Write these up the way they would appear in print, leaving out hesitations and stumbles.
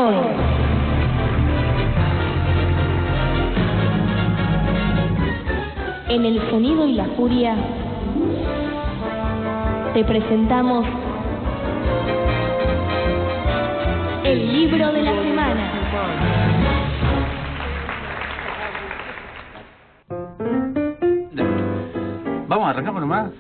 hoy. En el sonido y la furia te presentamos el libro de la semana. ¿Vamos a arrancar nomás?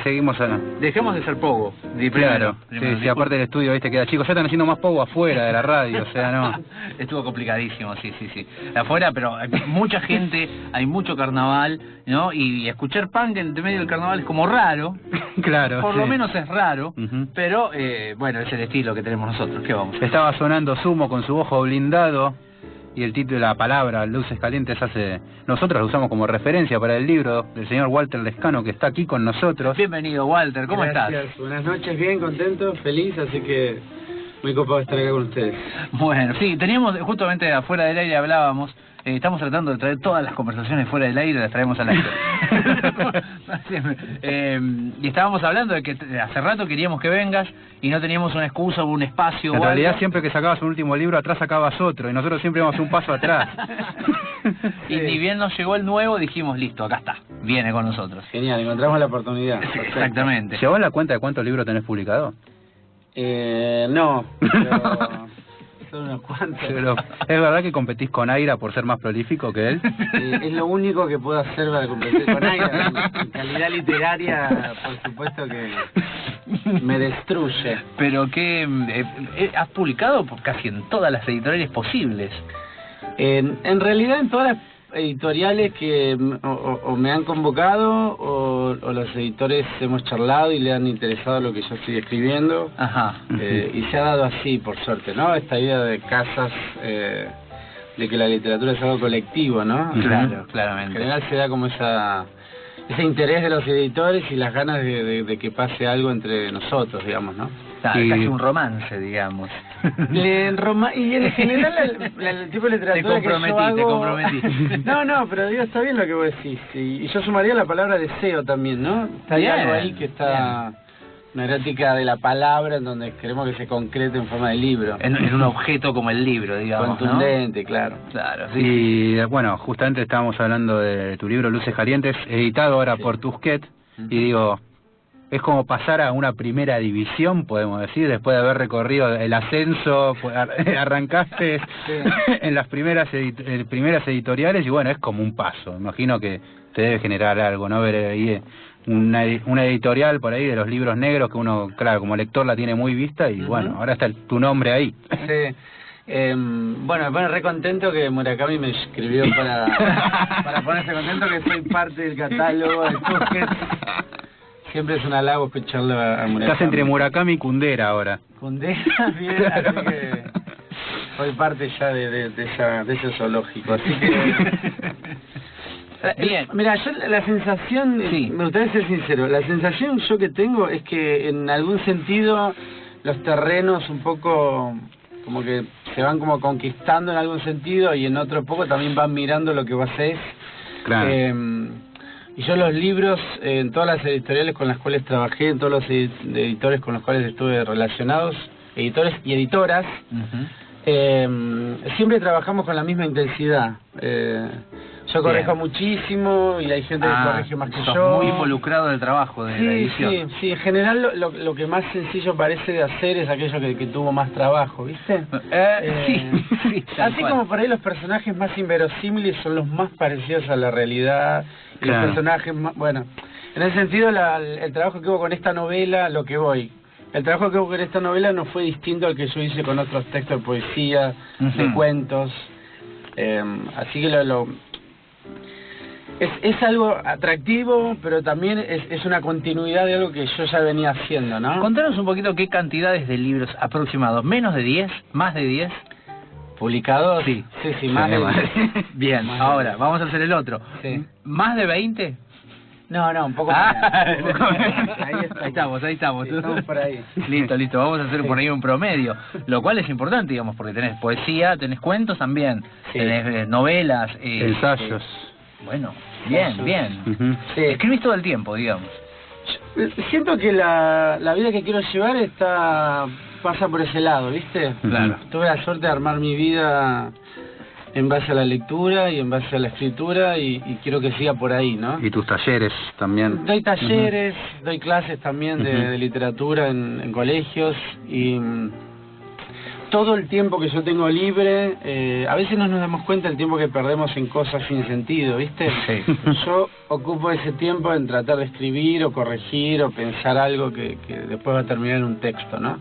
Seguimos acá. Dejemos de ser pogo. Claro, sí, aparte del estudio, viste, queda chico. Ya están haciendo más pogo afuera de la radio, o sea, no. Estuvo complicadísimo, sí. Afuera, pero hay mucha gente, hay mucho carnaval, ¿no? Y escuchar punk entre medio del carnaval es como raro. Claro. Por lo menos es raro, pero, bueno, es el estilo que tenemos nosotros. ¿Qué vamos? Estaba sonando Sumo con su ojo blindado. Y el título de la palabra, Luces Calientes, nosotros lo usamos como referencia para el libro del señor Walter Lescano, que está aquí con nosotros. Bienvenido, Walter, ¿cómo estás? Buenas noches, bien, contento, feliz, así que muy copado de estar acá con ustedes. Bueno, sí, teníamos, justamente afuera del aire hablábamos, estamos tratando de traer todas las conversaciones fuera del aire, las traemos al aire. Y estábamos hablando de que hace rato queríamos que vengas y no teníamos una excusa o un espacio. En realidad siempre que sacabas un último libro, atrás sacabas otro, y nosotros siempre íbamos un paso atrás. Y ni bien nos llegó el nuevo, dijimos, listo, acá está, viene con nosotros. Genial, encontramos la oportunidad. Exactamente. ¿Llevas la cuenta de cuántos libros tenés publicados? No, pero son unos cuantos. Pero, ¿es verdad que competís con Aira por ser más prolífico que él? Es lo único que puedo hacer para competir con Aira. En calidad literaria, por supuesto que me destruye. Pero que has publicado casi en todas las editoriales posibles. En realidad en todas las editoriales que o me han convocado o los editores hemos charlado y le han interesado lo que yo estoy escribiendo. Ajá. Y se ha dado así, por suerte, ¿no? Esta idea de casas, de que la literatura es algo colectivo, ¿no? Claro, claramente. En general se da como ese interés de los editores y las ganas de que pase algo entre nosotros, digamos, ¿no? Claro, es casi un romance, digamos. Y en general el tipo de literatura que yo hago... Te comprometí. No, pero digo, está bien lo que vos decís. Y yo sumaría la palabra deseo también, ¿no? Hay algo ahí que está... Una erótica de la palabra en donde queremos que se concrete en forma de libro. En un objeto como el libro, digamos, contundente, ¿no? Claro. Sí. Y bueno, justamente estábamos hablando de tu libro Luces Calientes, editado ahora por Tusquets, y digo, es como pasar a una primera división, podemos decir, después de haber recorrido el ascenso, arrancaste en las primeras editoriales y bueno, es como un paso. Imagino que te debe generar algo, ¿no? Ver ahí una editorial por ahí de los libros negros que uno, claro, como lector la tiene muy vista y bueno, ahora está tu nombre ahí. Sí. Bueno, re contento que Murakami me escribió para ponerse contento que soy parte del catálogo de Tusquets. Siempre es un halago escucharlo a Murakami. Estás entre Murakami y Kundera ahora. Kundera, bien, así que soy parte ya de ese zoológico, así que... Bien. Mira, yo la sensación, me gustaría ser sincero, la sensación yo que tengo es que en algún sentido los terrenos un poco como que se van como conquistando en algún sentido y en otro poco también van mirando lo que vos hacés. Claro. Y yo los libros, en todas las editoriales con las cuales trabajé, en todos los editores con los cuales estuve relacionados, editores y editoras, siempre trabajamos con la misma intensidad. Yo corrijo muchísimo y hay gente que corrige más que yo. Muy involucrado en el trabajo de la edición. Sí, en general lo que más sencillo parece de hacer es aquello que tuvo más trabajo, ¿viste? Sí, así como por ahí los personajes más inverosímiles son los más parecidos a la realidad. Y los personajes más... Bueno, en ese sentido el trabajo que hubo con esta novela, el trabajo que hubo con esta novela no fue distinto al que yo hice con otros textos de poesía, de cuentos. Así que es algo atractivo, pero también es una continuidad de algo que yo ya venía haciendo, ¿no? Contanos un poquito qué cantidades de libros aproximados, ¿menos de 10? ¿Más de 10? ¿Publicados? Sí, más de 10. Bien, ahora, vamos a hacer el otro. Sí. ¿Más de 20? No, un poco más. Ahí estamos. Sí, estamos por ahí. Listo, vamos a hacer por ahí un promedio, lo cual es importante, digamos, porque tenés poesía, tenés cuentos también, tenés novelas, ensayos. Bueno, bien. Sí. Escribís todo el tiempo, digamos. Siento que la vida que quiero llevar pasa por ese lado, ¿viste? Claro. Tuve la suerte de armar mi vida en base a la lectura y en base a la escritura y quiero que siga por ahí, ¿no? Y tus talleres también. Doy talleres, doy clases también de literatura en colegios y todo el tiempo que yo tengo libre, a veces no nos damos cuenta del tiempo que perdemos en cosas sin sentido, ¿viste? Sí. Yo ocupo ese tiempo en tratar de escribir o corregir o pensar algo que después va a terminar en un texto, ¿no?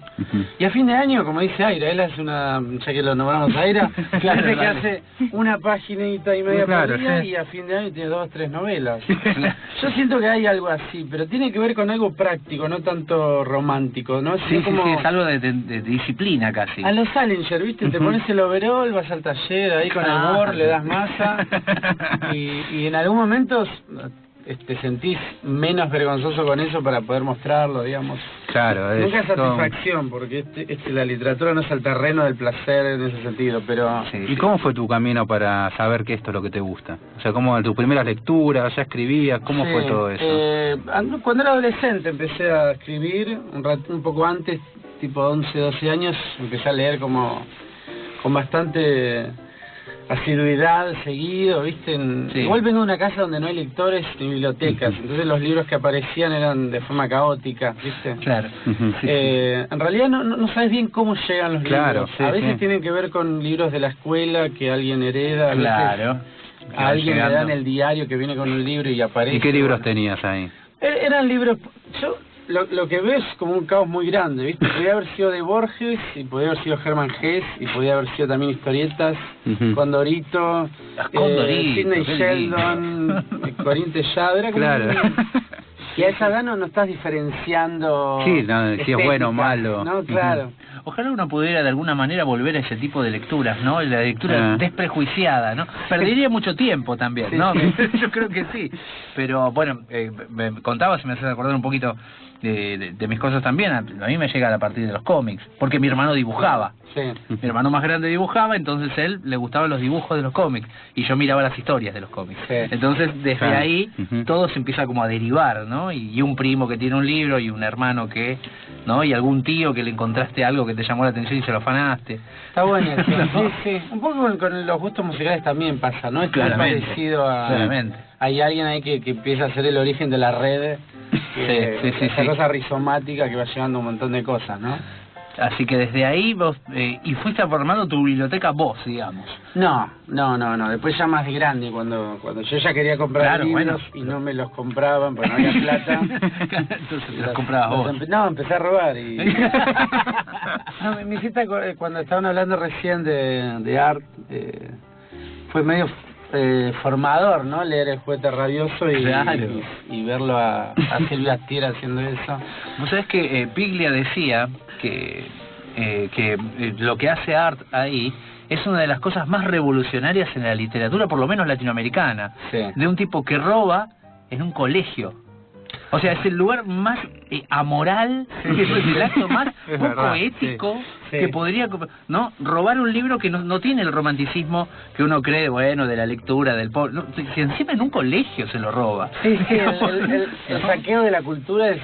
Y a fin de año, como dice Aira, él hace ya que lo nombramos a Aira, Claro, dice que dale. hace una paginita y media Claro, por día sí. y a fin de año tiene 2 o 3 novelas. Yo siento que hay algo así, pero tiene que ver con algo práctico, no tanto romántico, ¿no? Sí, Sino sí, como sí, es algo de disciplina casi. a los Salinger, ¿viste? Te pones el overall, vas al taller ahí con el Word, le das masa y en algún momento te sentís menos vergonzoso con eso para poder mostrarlo, digamos. Claro, Nunca es todo- satisfacción, porque la literatura no es el terreno del placer en ese sentido, pero... Sí, ¿Y sí. cómo fue tu camino para saber que esto es lo que te gusta? O sea, ¿cómo tus primeras lecturas, ya escribías? ¿Cómo Sí, fue todo eso? Cuando era adolescente empecé a escribir, un poco antes, tipo 11, 12 años, empecé a leer como con bastante asiduidad, seguido, ¿viste? Sí. Igual vengo de una casa donde no hay lectores ni bibliotecas, entonces los libros que aparecían eran de forma caótica, ¿viste? Claro. Ujú. En realidad no sabes bien cómo llegan los Claro, libros. sí, A veces sí. tienen que ver con libros de la escuela que alguien hereda, a veces Claro. a alguien le Llegando. dan el diario que viene con un libro y aparece. ¿Y qué libros bueno. tenías ahí? Eran libros... Yo lo que veo es como un caos muy grande, ¿viste? Podía haber sido de Borges, y podía haber sido Hermann Hesse, y podía haber sido también historietas, Ujú. Condorito, Condorito, Sidney qué Sheldon, Corín Tellado, era como Claro. Y a esa edad no estás diferenciando... Sí, no, si es bueno o estéticas, malo. No, claro. Ojalá uno pudiera de alguna manera volver a ese tipo de lecturas, ¿no? La lectura Ah. desprejuiciada, ¿no? Perdería mucho tiempo también, Sí, ¿no? sí. Yo creo que sí. Pero bueno, me contabas y me haces acordar un poquito de mis cosas también. A mí me llega a partir de los cómics, porque mi hermano dibujaba. Sí. Mi hermano más grande dibujaba, entonces él le gustaban los dibujos de los cómics y yo miraba las historias de los cómics. Sí. Entonces desde Claro. ahí Ujú. todo se empieza como a derivar, ¿no? Y un primo que tiene un libro y un hermano que, ¿no? Y algún tío que le encontraste algo que te llamó la atención y se lo afanaste. Está bueno eso, sí, sí. Un poco con los gustos musicales también pasa, ¿no? Es muy Claramente, parecido a... claramente. Hay alguien ahí que empieza a ser el origen de la red, Sí, esa sí. cosa rizomática que va llevando un montón de cosas, ¿no? Así que desde ahí vos, y fuiste formando tu biblioteca vos, digamos. No. Después ya más de grande, cuando yo ya quería comprar Claro, libros bueno. y no me los compraban porque no había plata. Entonces te los comprabas vos. No, empecé a robar y... No, me hiciste cuando estaban hablando recién de arte, fue medio formador, ¿no? Leer El juguete rabioso y, Claro. y verlo a Silvia Astier haciendo eso. Vos sabés que Piglia decía que lo que hace Art ahí es una de las cosas más revolucionarias en la literatura, por lo menos latinoamericana, Sí. de un tipo que roba en un colegio. O sea, es el lugar más amoral, es el acto más Es poco verdad, ético sí. que podría, ¿no? Robar un libro que no tiene el romanticismo que uno cree, bueno, de la lectura, del pobre. No, si encima en un colegio se lo roba. Sí, el saqueo de la cultura es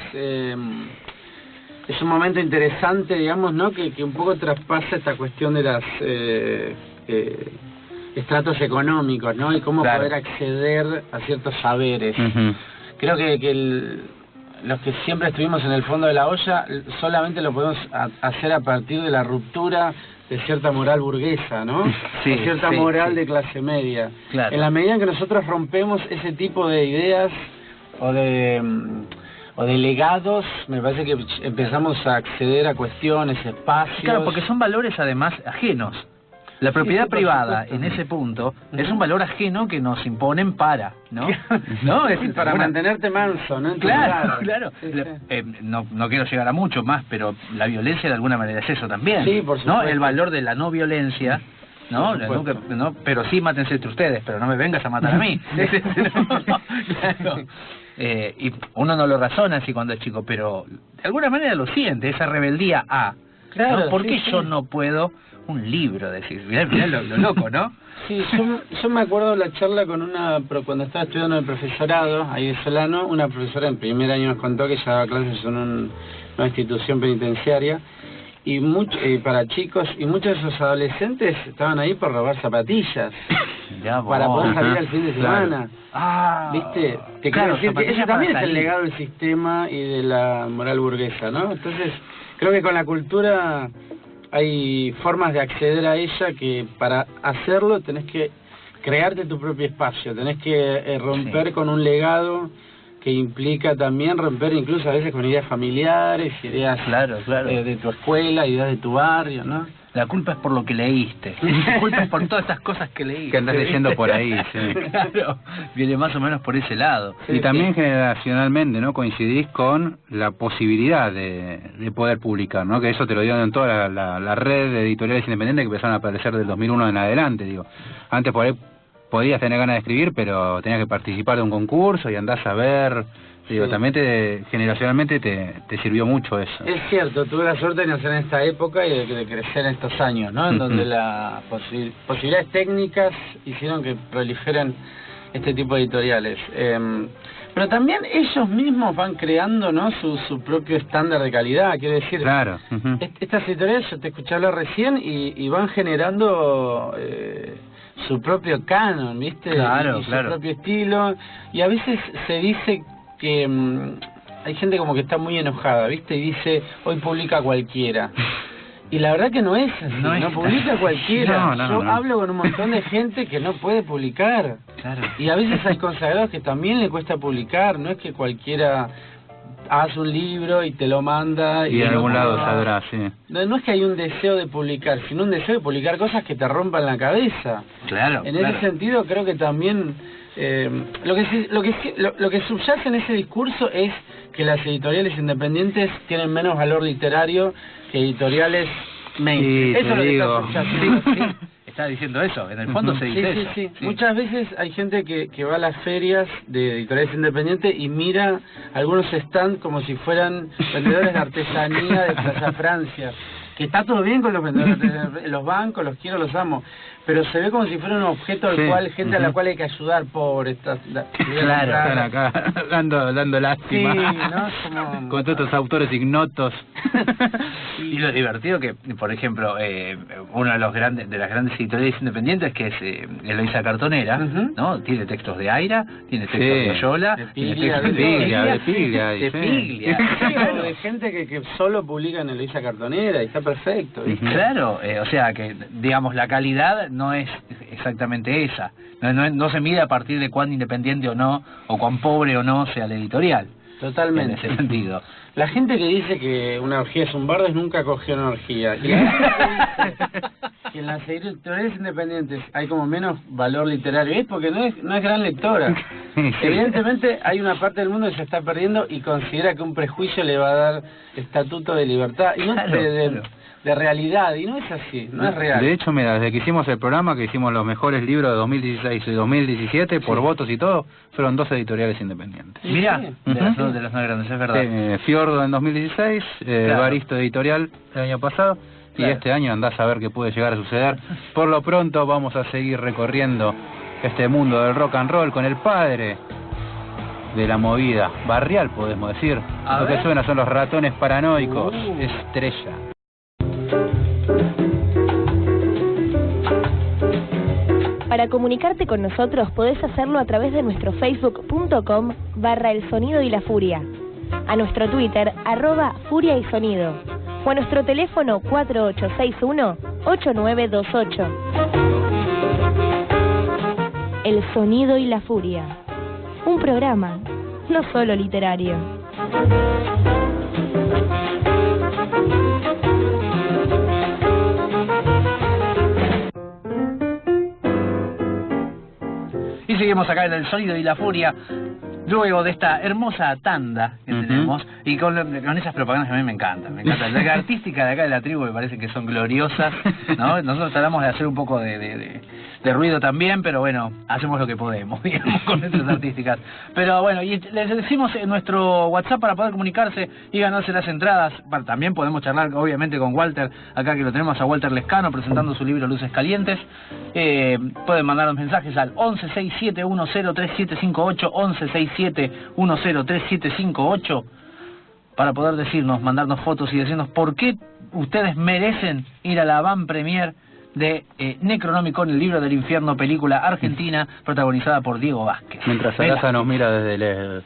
un momento interesante, digamos, ¿no? Que un poco traspasa esta cuestión de las estratos económicos, ¿no? Y cómo Claro. poder acceder a ciertos saberes. Ujú. Creo que los que siempre estuvimos en el fondo de la olla solamente lo podemos hacer a partir de la ruptura de cierta moral burguesa, ¿no? Sí, de cierta sí, moral sí. de clase media. Claro. En la medida en que nosotros rompemos ese tipo de ideas o de legados, me parece que empezamos a acceder a cuestiones, espacios... Claro, porque son valores además ajenos. La propiedad Sí, por privada, supuesto. en ese punto, es Ujú. un valor ajeno que nos imponen para, ¿no? ¿No? Sí, para una- mantenerte manso, ¿no? En tu Claro, lugar. claro. Sí, La- sí. no quiero llegar a mucho más, pero la violencia de alguna manera es eso también. Sí, por ¿no? supuesto. El valor de la no violencia, ¿no? Por supuesto. No, pero sí mátense entre ustedes, pero no me vengas a matar a mí. Claro. Y uno no lo razona así cuando es chico, pero de alguna manera lo siente, esa rebeldía a... Claro, ¿no? ¿Por sí, qué sí. yo no puedo un libro, decís. Mirá lo loco, ¿no? Sí, yo me acuerdo de la charla con cuando estaba estudiando el profesorado, ahí de Solano, una profesora en primer año nos contó que ella daba clases en una institución penitenciaria, y para chicos, y muchos de esos adolescentes estaban ahí por robar zapatillas. Para poder salir al fin de semana. Claro. ¿Viste? Claro, decir que eso también es el legado del sistema y de la moral burguesa, ¿no? Entonces, creo que con la cultura hay formas de acceder a ella que para hacerlo tenés que crearte tu propio espacio, tenés que romper con un legado que implica también romper incluso a veces con ideas familiares, ideas de tu escuela, ideas de tu barrio, ¿no? La culpa es por lo que leíste. La culpa es por todas estas cosas que leíste. Que andas leyendo por ahí, sí. Claro, viene más o menos por ese lado. Y también generacionalmente, ¿no? Coincidís con la posibilidad de poder publicar, ¿no? Que eso te lo dieron en toda la red de editoriales independientes que empezaron a aparecer del 2001 en adelante, digo. Antes por ahí podías tener ganas de escribir, pero tenías que participar de un concurso y andás a ver. Digo, también generacionalmente te sirvió mucho eso. Es cierto, tuve la suerte de nacer en esta época y de crecer en estos años, ¿no? En donde las posibilidades técnicas hicieron que proliferen este tipo de editoriales. Pero también ellos mismos van creando, ¿no? Su propio estándar de calidad, quiero decir. Claro. Estas editoriales, yo te escuché hablar recién, y van generando su propio canon, ¿viste? Y su propio estilo. Y a veces se dice que hay gente como que está muy enojada, ¿viste? Y dice, hoy publica cualquiera. Y la verdad que no es así, no publica cualquiera. Yo hablo con un montón de gente que no puede publicar. Claro. Y a veces hay consagrados que también le cuesta publicar, no es que cualquiera hace un libro y te lo manda. Y de algún lado saldrá, sí. No es que hay un deseo de publicar, sino un deseo de publicar cosas que te rompan la cabeza. Claro. En ese sentido creo que también lo que subyace en ese discurso es que las editoriales independientes tienen menos valor literario que editoriales mainstream. Eso es lo que está subyacendo. Está diciendo eso, en el fondo se dice eso. Sí. Muchas veces hay gente que va a las ferias de editoriales independientes y mira algunos stands como si fueran vendedores de artesanía de Plaza Francia. Que está todo bien con los vendedores, los bancos, los quiero, los amo, pero se ve como si fuera un objeto al cual, gente a la cual hay que ayudar, pobre. Claro, están acá dando lástima. Sí, ¿no? Como... con todos estos autores ignotos. Y lo divertido que, por ejemplo, uno de las grandes editoriales independientes, que es Eloísa Cartonera, ¿no? Tiene textos de Aira, tiene textos de Oyola, tiene textos de Piglia, de gente que solo publica en Eloísa Cartonera y está perfecto. Claro, o sea que, digamos, la calidad no es exactamente esa. No se mide a partir de cuán independiente o no, o cuán pobre o no sea la editorial. Totalmente. En ese sentido. La gente que dice que una orgía es un bardes nunca cogió una orgía. Y la gente que dice que en las editoriales independientes hay como menos valor literario, es porque no es gran lectora. Evidentemente hay una parte del mundo que se está perdiendo y considera que un prejuicio le va a dar estatuto de libertad y no de realidad, y no es así, no es real. De hecho, mira, desde que hicimos el programa, que hicimos los mejores libros de 2016 y 2017, por votos y todo, fueron 2 editoriales independientes. Mirá, de las más grandes, es verdad. Fiordo en 2016, Baristo Editorial el año pasado, y este año andás a ver qué puede llegar a suceder. Por lo pronto vamos a seguir recorriendo este mundo del rock and roll con el padre de la movida barrial, podemos decir. Lo que suena son los Ratones Paranoicos, Estrella. Para comunicarte con nosotros podés hacerlo a través de nuestro facebook.com/El Sonido y la Furia, a nuestro Twitter @Furia y Sonido, o a nuestro teléfono 4861-8928. El Sonido y la Furia, un programa no solo literario. Seguimos acá en El Sonido y la Furia, luego de esta hermosa tanda que tenemos, Y con esas propagandas que a mí me encantan. La artística de acá de la tribu me parece que son gloriosas, ¿no? Nosotros tratamos de hacer un poco de ruido también, pero bueno, hacemos lo que podemos, digamos, con nuestras artísticas. Pero bueno, y les decimos en nuestro WhatsApp para poder comunicarse y ganarse las entradas. También podemos charlar, obviamente, con Walter, acá que lo tenemos a Walter Lescano presentando su libro Luces Calientes. Pueden mandarnos mensajes al 1167103758, 1167103758, para poder decirnos, mandarnos fotos y decirnos por qué ustedes merecen ir a la avant premier de Necronomicon, el libro del infierno, película argentina protagonizada por Diego Vázquez. Mientras Sarasa nos mira desde el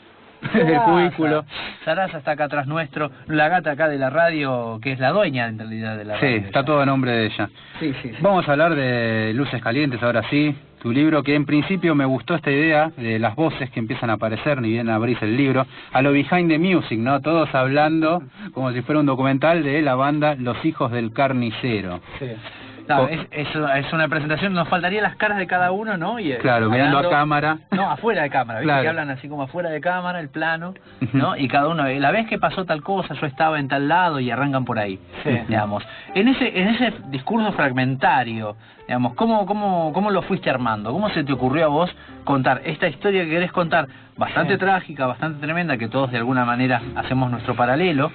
cubículo. Sarasa está acá atrás nuestro, la gata acá de la radio, que es la dueña en realidad de la radio. Sí, está todo a nombre de ella. Sí. Vamos a hablar de Luces Calientes ahora sí, tu libro, que en principio me gustó esta idea de las voces que empiezan a aparecer, ni bien abrís el libro, a lo Behind the Music, ¿no? Todos hablando como si fuera un documental de la banda Los Hijos del Carnicero. Sí. No, es una presentación, nos faltarían las caras de cada uno, ¿no? Y, claro, mirando a cámara. No, afuera de cámara, ¿viste? Claro. Que hablan así como afuera de cámara, el plano, ¿no? Y cada uno, la vez que pasó tal cosa, yo estaba en tal lado, y arrancan por ahí, digamos. En ese discurso fragmentario, digamos, ¿cómo lo fuiste armando? ¿Cómo se te ocurrió a vos contar esta historia que querés contar? Bastante trágica, bastante tremenda, que todos de alguna manera hacemos nuestro paralelo.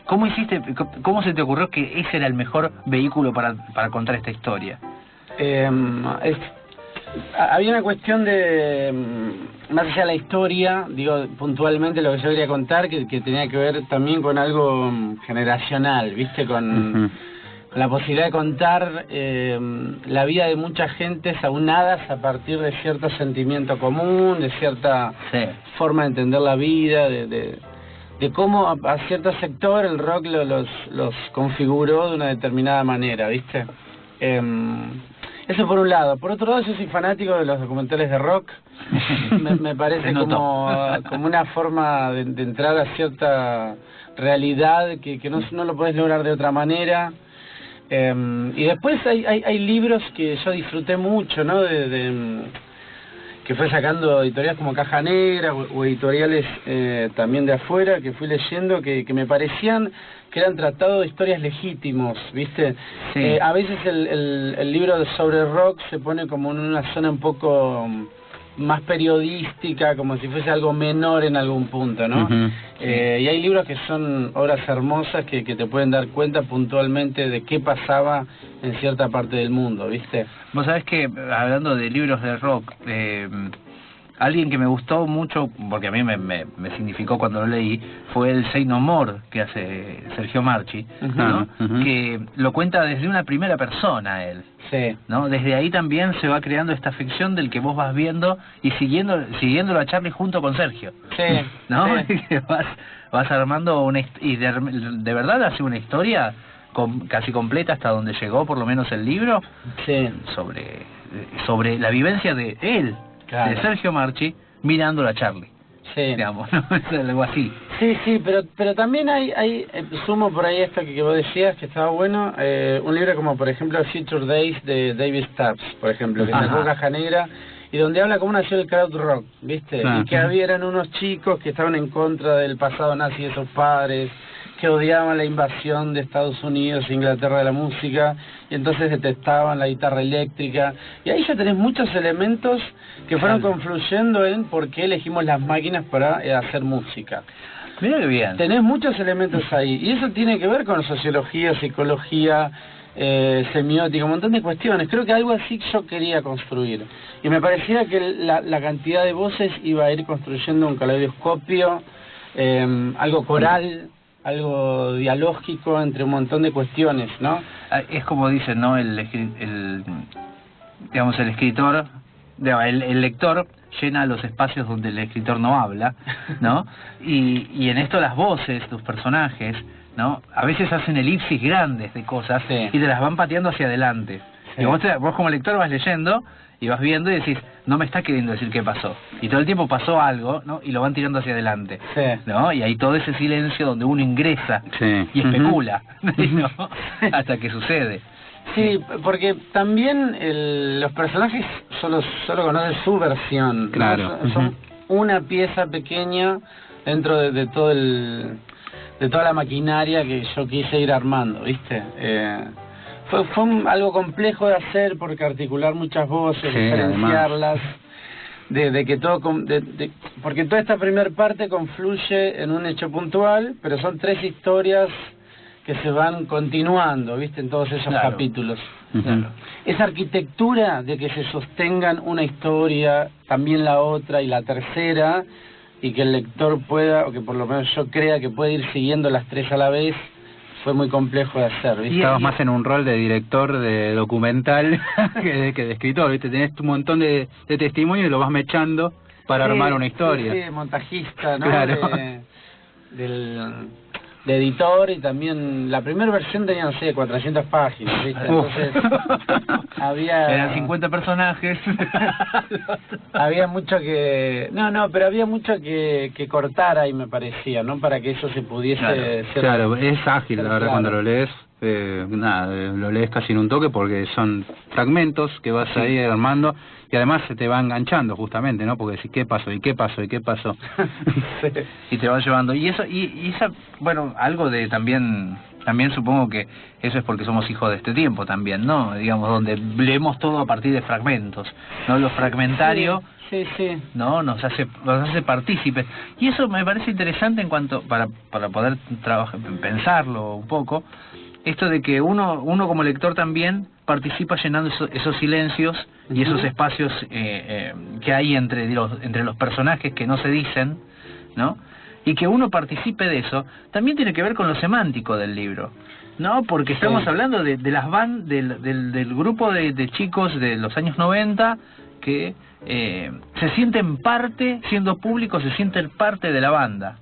¿Cómo hiciste, cómo se te ocurrió que ese era el mejor vehículo para contar esta historia? Había una cuestión de, más allá de la historia, digo, puntualmente lo que yo quería contar, que tenía que ver también con algo generacional, ¿viste? Con la posibilidad de contar la vida de muchas gentes aunadas a partir de cierto sentimiento común, de cierta forma de entender la vida, de cómo a cierto sector el rock los configuró de una determinada manera, ¿viste? Eso por un lado. Por otro lado, yo soy fanático de los documentales de rock. Me parece como una forma de entrar a cierta realidad que no lo podés lograr de otra manera. Y después hay libros que yo disfruté mucho, ¿no? Que fue sacando editoriales como Caja Negra o editoriales también de afuera, que fui leyendo, que me parecían que eran tratados de historias legítimos, ¿viste? Sí. A veces el libro sobre rock se pone como en una zona un poco más periodística, como si fuese algo menor en algún punto, ¿no? Y hay libros que son obras hermosas que te pueden dar cuenta puntualmente de qué pasaba en cierta parte del mundo, ¿viste? Vos sabés que, hablando de libros de rock, alguien que me gustó mucho, porque a mí me significó cuando lo leí, fue el Say No More, que hace Sergio Marchi, ¿no? Que lo cuenta desde una primera persona él. Sí. ¿No? Desde ahí también se va creando esta ficción del que vos vas viendo y siguiéndolo a Charlie junto con Sergio. Sí. ¿No? Sí. vas armando y de verdad hace una historia casi completa hasta donde llegó por lo menos el libro. Sí. Sobre la vivencia de él. Claro. De Sergio Marchi mirándolo a Charlie. Sí. Digamos, ¿no? Es algo así. Sí, pero también hay sumo por ahí esto que vos decías, que estaba bueno, un libro como por ejemplo Future Days de David Stubbs, por ejemplo, que sacó Caja Negra, y donde habla cómo nació el crowd rock, ¿viste? Y que eran unos chicos que estaban en contra del pasado nazi de sus padres, que odiaban la invasión de Estados Unidos e Inglaterra de la música, y entonces detestaban la guitarra eléctrica, y ahí ya tenés muchos elementos que fueron confluyendo en por qué elegimos las máquinas para hacer música. Mira qué bien. Tenés muchos elementos ahí, y eso tiene que ver con sociología, psicología, semiótica, un montón de cuestiones. Creo que algo así yo quería construir, y me parecía que la cantidad de voces iba a ir construyendo un caleidoscopio, algo coral, algo dialógico entre un montón de cuestiones, ¿no? Es como dicen, ¿no? El escritor, el lector llena los espacios donde el escritor no habla, ¿no? Y en esto las voces, tus personajes, ¿no? A veces hacen elipsis grandes de cosas y te las van pateando hacia adelante. Y vos como lector vas leyendo y vas viendo y decís, no me está queriendo decir qué pasó. Y todo el tiempo pasó algo, ¿no? Y lo van tirando hacia adelante, ¿no? Y hay todo ese silencio donde uno ingresa y especula, ¿no? Hasta que sucede. Sí, porque también los personajes solo conocen su versión. Claro. Son una pieza pequeña dentro de todo de toda la maquinaria que yo quise ir armando, ¿viste? Fue algo complejo de hacer porque articular muchas voces, diferenciarlas, de que todo, porque toda esta primera parte confluye en un hecho puntual, pero son 3 historias que se van continuando, ¿viste? En todos esos capítulos. Claro. Esa arquitectura de que se sostengan una historia, también la otra y la tercera, y que el lector pueda, o que por lo menos yo crea que puede ir siguiendo las 3 a la vez, fue muy complejo de hacer, ¿viste? Estabas más en un rol de director de documental que de escritor, ¿viste? Tenés un montón de testimonios y lo vas mechando para armar una historia. Sí, montajista, ¿no? Claro. De editor, y también la primera versión tenía, no sé, 400 páginas, ¿viste? Entonces eran 50 personajes. Había mucho que... pero había mucho que cortar ahí, me parecía, ¿no? Para que eso se pudiese... Claro, es ágil, la verdad, cuando lo lees. Lo lees casi en un toque porque son fragmentos que vas a ir armando y además se te va enganchando justamente, ¿no? Porque decís, ¿qué pasó? ¿Y qué pasó? ¿Y qué pasó? Y te va llevando. Y eso, y esa, bueno, algo de también supongo que eso es porque somos hijos de este tiempo también, ¿no? Digamos, donde leemos todo a partir de fragmentos, ¿no? Lo fragmentario... Sí. No, nos hace partícipes. Y eso me parece interesante en cuanto, para poder pensarlo un poco, esto de que uno como lector también participa llenando esos silencios y esos espacios que hay entre los personajes que no se dicen, ¿no? Y que uno participe de eso, también tiene que ver con lo semántico del libro, ¿no? Porque estamos hablando de las del grupo de chicos de los años 90 que se sienten parte, siendo públicos, se sienten parte de la banda.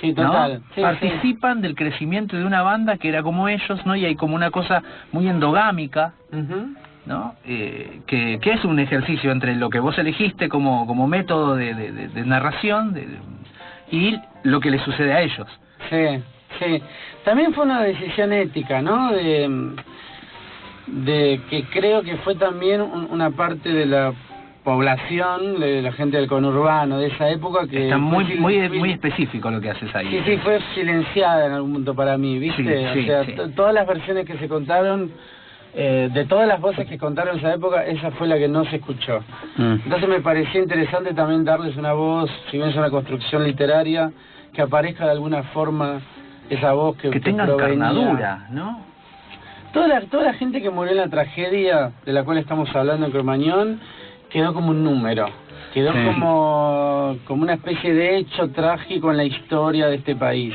Sí, total. ¿No? Participan del crecimiento de una banda que era como ellos, ¿no? Y hay como una cosa muy endogámica, ¿no? Que es un ejercicio entre lo que vos elegiste como método de narración y lo que les sucede a ellos. Sí. También fue una decisión ética, ¿no? De que creo que fue también una parte de la población, de la gente del conurbano de esa época que está muy específico lo que haces ahí. Sí, fue silenciada en algún punto para mí, ¿viste? Todas las versiones que se contaron, de todas las voces que contaron esa época, esa fue la que no se escuchó. Entonces me pareció interesante también darles una voz, si bien es una construcción literaria, que aparezca de alguna forma esa voz que tenga encarnadura, ¿no? Toda la gente que murió en la tragedia de la cual estamos hablando en Cromañón quedó como un número, quedó como una especie de hecho trágico en la historia de este país.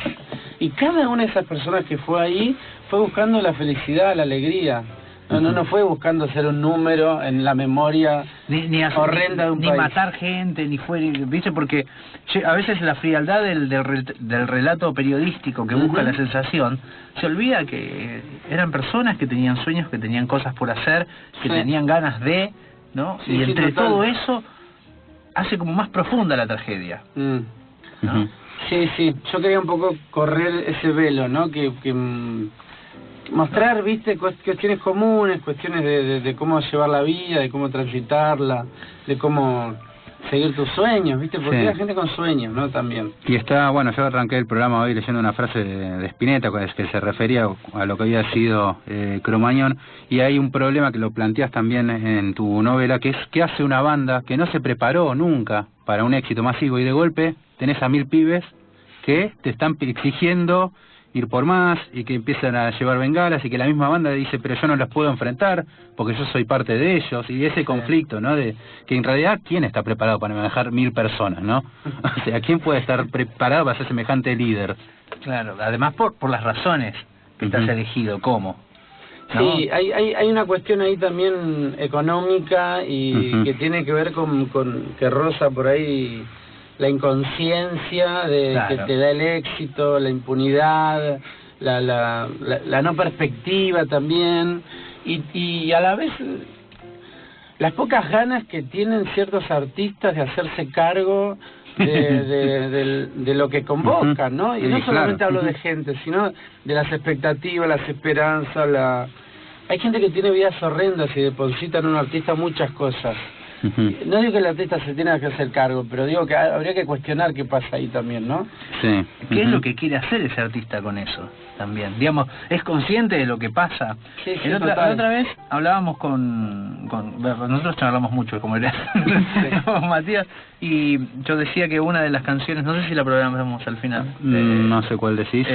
Y cada una de esas personas que fue ahí fue buscando la felicidad, la alegría. No fue buscando ser un número en la memoria horrenda de un país. Ni matar gente, ni fue, ¿viste? Porque a veces la frialdad del relato periodístico que busca la sensación, se olvida que eran personas que tenían sueños, que tenían cosas por hacer, que tenían ganas de, ¿no? Y entre todo eso hace como más profunda la tragedia. ¿No? Sí, yo quería un poco correr ese velo, ¿no? Que mostrar, viste, cuestiones comunes, cuestiones de cómo llevar la vida, de cómo transitarla, de cómo seguir tus sueños, viste, porque hay gente con sueños, ¿no? También. Y bueno, yo arranqué el programa hoy leyendo una frase de Spinetta que se refería a lo que había sido Cromañón, y hay un problema que lo planteas también en tu novela, que es ¿qué hace una banda que no se preparó nunca para un éxito masivo y de golpe tenés a 1000 pibes que te están exigiendo ir por más y que empiezan a llevar bengalas y que la misma banda dice pero yo no las puedo enfrentar porque yo soy parte de ellos, y ese conflicto, ¿no? De que en realidad ¿quién está preparado para manejar 1000 personas, ¿no? O sea, ¿quién puede estar preparado para ser semejante líder? Claro, además por las razones que estás elegido, ¿cómo? ¿No? Sí, hay una cuestión ahí también económica y que tiene que ver con que roza por ahí la inconsciencia que te da el éxito, la impunidad, la no perspectiva también, y a la vez las pocas ganas que tienen ciertos artistas de hacerse cargo de lo que convocan, ¿no? Y no solamente hablo de gente, sino de las expectativas, las esperanzas, hay gente que tiene vidas horrendas y deposita en un artista muchas cosas. No digo que el artista se tenga que hacer cargo, pero digo que habría que cuestionar qué pasa ahí también, ¿no? Sí. ¿Qué es lo que quiere hacer ese artista con eso también? Digamos, ¿es consciente de lo que pasa? Sí, La otra vez hablábamos con nosotros charlamos mucho, como era Matías, y yo decía que una de las canciones, no sé si la programamos al final. No sé cuál decís.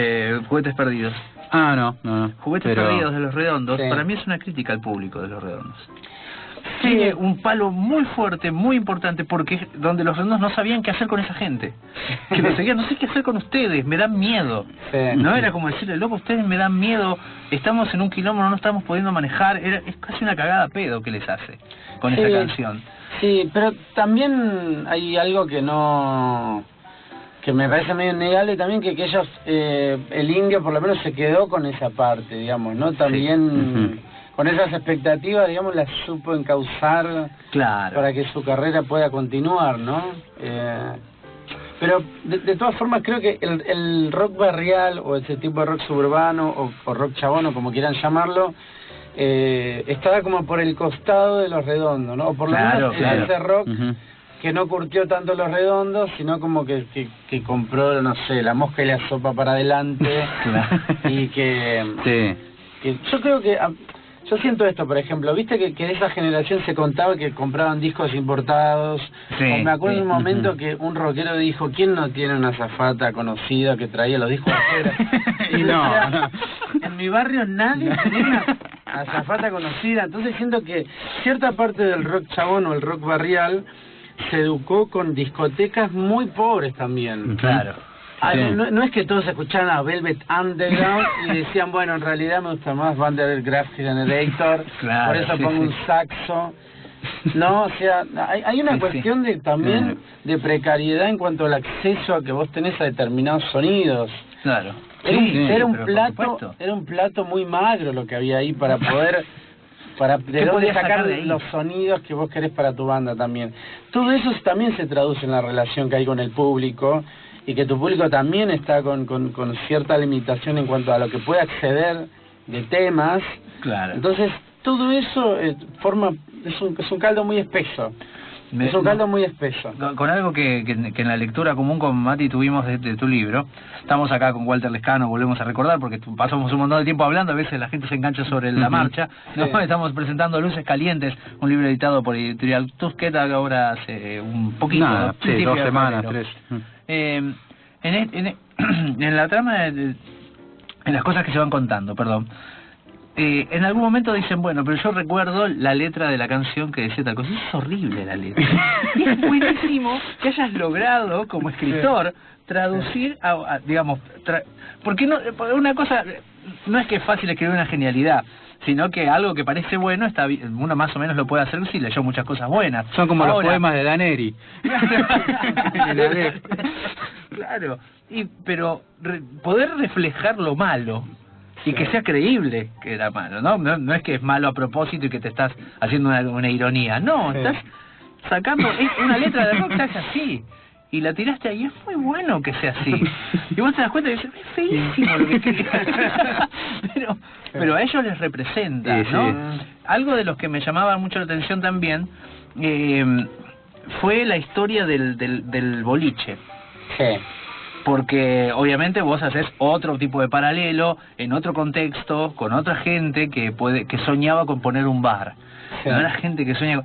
Juguetes Perdidos. No. Juguetes Perdidos de Los Redondos, para mí es una crítica al público de Los Redondos. Sí. Tiene un palo muy fuerte, muy importante, porque es donde Los Redondos no sabían qué hacer con esa gente. Que lo seguían, no sé qué hacer con ustedes, me dan miedo. Sí. No era como decirle, loco, ustedes me dan miedo, estamos en un quilombo, no estamos pudiendo manejar. Es casi una cagada pedo que les hace con esa canción. Sí, pero también hay algo que me parece medio innegable también, que ellos, el indio por lo menos se quedó con esa parte, digamos, ¿no? También con esas expectativas, digamos, las supo encauzar para que su carrera pueda continuar, ¿no? Pero de todas formas creo que el rock barrial o ese tipo de rock suburbano o rock chabono, como quieran llamarlo, estaba como por el costado de Los Redondos, ¿no? O por lo menos ese rock que no curtió tanto Los Redondos, sino como que compró, no sé, la mosca y la sopa para adelante. Y que yo creo que yo siento esto, por ejemplo, viste que de esa generación se contaba que compraban discos importados. Me acuerdo un momento que un rockero dijo, ¿quién no tiene una azafata conocida que traía los discos afuera? Y no, en mi barrio nadie tenía una azafata conocida. Entonces siento que cierta parte del rock chabón o el rock barrial se educó con discotecas muy pobres también. No es que todos escuchaban a Velvet Underground y decían, bueno, en realidad me gusta más Vandergraaf Generator, por eso pongo un saxo. No, o sea, hay una cuestión de también de precariedad en cuanto al acceso a que vos tenés a determinados sonidos. Era un plato muy magro lo que había ahí para poder de dónde sacar los sonidos que vos querés para tu banda también. Todo eso también se traduce en la relación que hay con el público, y que tu público también está con cierta limitación en cuanto a lo que puede acceder de temas. Entonces todo eso es un caldo muy espeso. Es un caldo muy espeso. Con algo que en la lectura común con Mati tuvimos de tu libro, estamos acá con Walter Lescano, volvemos a recordar, porque pasamos un montón de tiempo hablando, a veces la gente se engancha sobre la marcha, ¿no? Estamos presentando Luces Calientes, un libro editado por Editorial Tusquets, ahora hace un poquito, 2 semanas, 3. En la trama, en las cosas que se van contando, en algún momento dicen, bueno, pero yo recuerdo la letra de la canción que decía tal cosa. Es horrible la letra. Y es buenísimo que hayas logrado, como escritor, traducir digamos, porque no, una cosa, no es que es fácil escribir una genialidad, sino que algo que parece bueno, uno más o menos lo puede hacer si leyó muchas cosas buenas. Son como los poemas de Daneri. Pero poder reflejar lo malo y que sea creíble que era malo, ¿no? No es que es malo a propósito y que te estás haciendo una ironía, no, estás sacando una letra de rock, es así, y la tiraste ahí, es muy bueno que sea así, y vos te das cuenta y dices, es feísimo lo que quería. pero a ellos les representa, ¿no? Algo de los que me llamaba mucho la atención también fue la historia del boliche. Porque obviamente vos haces otro tipo de paralelo, en otro contexto, con otra gente que soñaba con poner un bar. ¿No? Era gente que sueña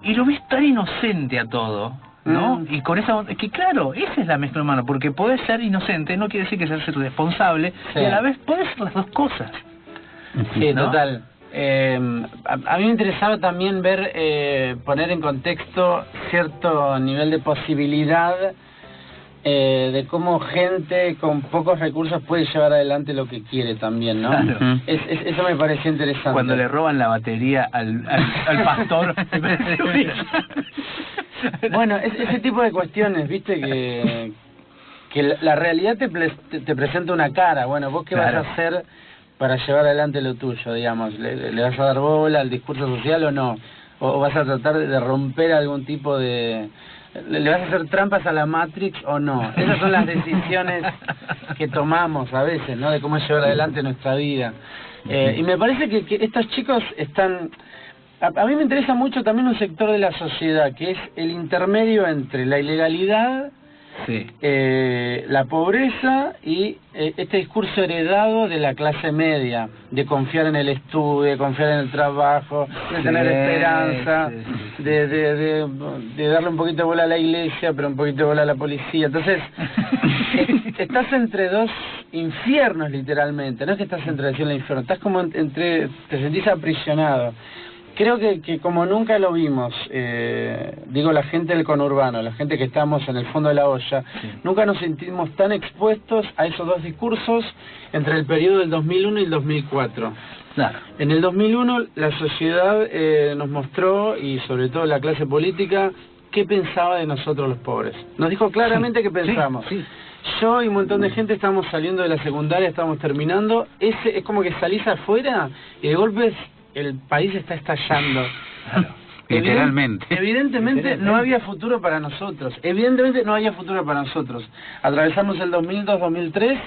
y lo ves tan inocente a todo, ¿no? Y con esa... Es que claro, esa es la mezcla humana, porque podés ser inocente, no quiere decir que seas responsable, y a la vez podés ser las dos cosas. Sí, ¿no? Total. A mí me interesaba también ver, poner en contexto cierto nivel de posibilidad de cómo gente con pocos recursos puede llevar adelante lo que quiere también, ¿no? Eso me pareció interesante. Cuando le roban la batería al pastor. Bueno, ese tipo de cuestiones, viste, que la realidad te presenta una cara. Bueno, vos qué vas a hacer para llevar adelante lo tuyo, digamos. ¿Le vas a dar bola al discurso social o no? ¿O vas a tratar de romper algún tipo de... ¿Le vas a hacer trampas a la Matrix o no? Esas son las decisiones que tomamos a veces, ¿no? De cómo llevar adelante nuestra vida. Y me parece que estos chicos están A mí me interesa mucho también un sector de la sociedad, que es el intermedio entre la ilegalidad, la pobreza y este discurso heredado de la clase media, de confiar en el estudio, de confiar en el trabajo, de tener esperanza, de darle un poquito de bola a la iglesia, pero un poquito de bola a la policía. Entonces, estás entre dos infiernos, literalmente. No es que estás entre el cielo y el infierno, estás como te sentís aprisionado. Creo que como nunca lo vimos, digo, la gente del conurbano, la gente que estamos en el fondo de la olla, nunca nos sentimos tan expuestos a esos dos discursos entre el periodo del 2001 y el 2004. Claro. En el 2001 la sociedad nos mostró, y sobre todo la clase política, qué pensaba de nosotros los pobres. Nos dijo claramente qué pensamos. Yo y un montón de gente estamos saliendo de la secundaria, estamos terminando. Es como que salís afuera y de golpe el país está estallando. Claro. Evidentemente no había futuro para nosotros. Evidentemente no había futuro para nosotros. Atravesamos el 2002, 2003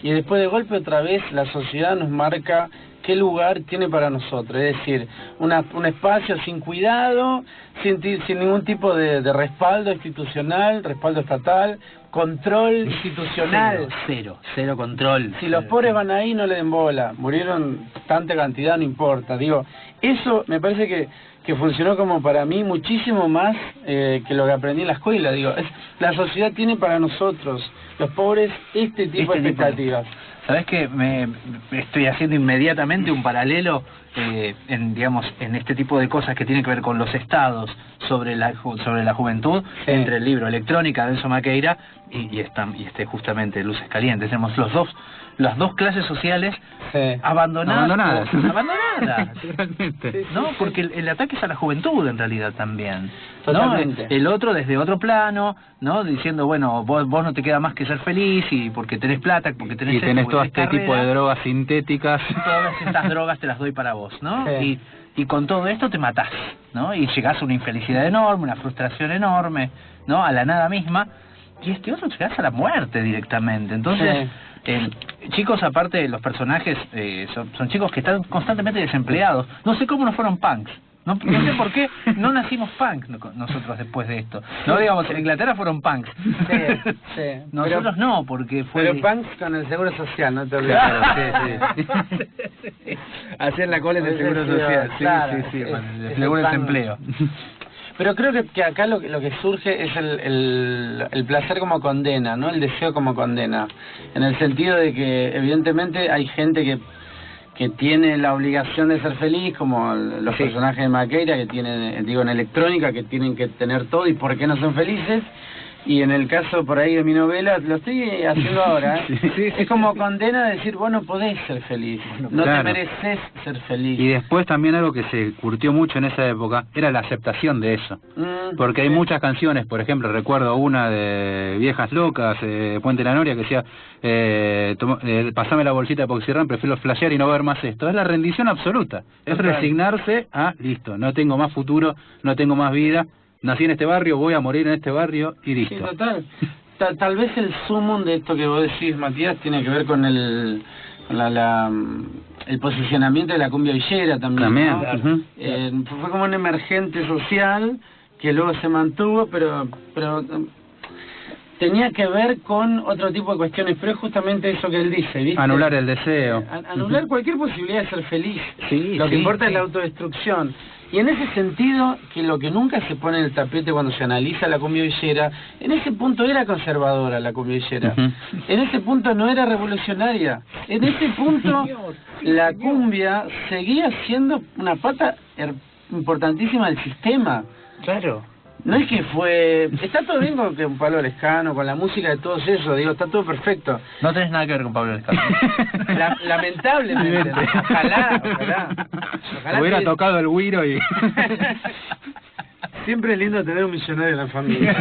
y después de golpe otra vez la sociedad nos marca qué lugar tiene para nosotros. Es decir, un espacio sin cuidado, sin ningún tipo de respaldo institucional, respaldo estatal, control institucional. Cero control. Si los pobres van ahí, no le den bola. Murieron tanta cantidad, no importa. Digo, eso me parece que funcionó como para mí muchísimo más que lo que aprendí en la escuela. Digo, la sociedad tiene para nosotros, los pobres, este tipo de expectativas. ¿Sabés que me estoy haciendo inmediatamente un paralelo en este tipo de cosas que tienen que ver con los estados sobre la juventud, entre el libro Electrónica de Enzo Maqueira y justamente Luces Calientes? Tenemos las dos clases sociales abandonadas, realmente. ¿no? Porque el ataque es a la juventud en realidad también. Totalmente. ¿No? El otro desde otro plano, ¿no? Diciendo, bueno, vos no te queda más que ser feliz y porque tenés plata, porque tenés todo este tipo de drogas sintéticas. Todas estas drogas te las doy para vos, ¿no? Y con todo esto te matás, ¿no? Y llegás a una infelicidad enorme, una frustración enorme, ¿no? A la nada misma. Y este otro llegás a la muerte directamente. Entonces, chicos, aparte, los personajes son chicos que están constantemente desempleados. No sé cómo no fueron punks. No sé por qué no nacimos punk nosotros después de esto. No, digamos, en Inglaterra fueron punks. Nosotros no, porque fue... Pero punks con el seguro social, no te olvides. Hacer la cola del seguro social. Sí, el seguro de desempleo. Pero creo que acá lo que surge es el placer como condena, ¿no? El deseo como condena. En el sentido de que evidentemente hay gente que tiene la obligación de ser feliz, como los personajes de Maqueira, que tienen, digo, en Electrónica, que tienen que tener todo y por qué no son felices. Y en el caso por ahí de mi novela, lo estoy haciendo ahora, es como condena de decir, vos no podés ser feliz, no te mereces ser feliz. Y después también algo que se curtió mucho en esa época era la aceptación de eso. Porque hay muchas canciones, por ejemplo, recuerdo una de Viejas Locas, Puente La Noria, que decía, pasame la bolsita de Poxirrán, prefiero flashear y no ver más esto. Es la rendición absoluta, es resignarse a, listo, no tengo más futuro, no tengo más vida. Nací en este barrio, voy a morir en este barrio y listo. Sí, total. Tal vez el sumum de esto que vos decís, Matías, tiene que ver con el posicionamiento de la cumbia villera también. ¿No? Fue como un emergente social que luego se mantuvo, pero tenía que ver con otro tipo de cuestiones, pero es justamente eso que él dice, ¿viste? Anular el deseo. Anular cualquier posibilidad de ser feliz. Lo que importa es la autodestrucción. Y en ese sentido, que lo que nunca se pone en el tapete cuando se analiza la cumbia villera, en ese punto era conservadora la cumbia villera. En ese punto no era revolucionaria. En ese punto la cumbia seguía siendo una pata importantísima del sistema. Claro. No es que fue... Está todo bien con un Pablo Lescano, con la música de todos esos, digo, está todo perfecto. No tenés nada que ver con Pablo Lescano. Lamentablemente. Ojalá. Hubiera tocado el güiro y... Siempre es lindo tener un millonario en la familia.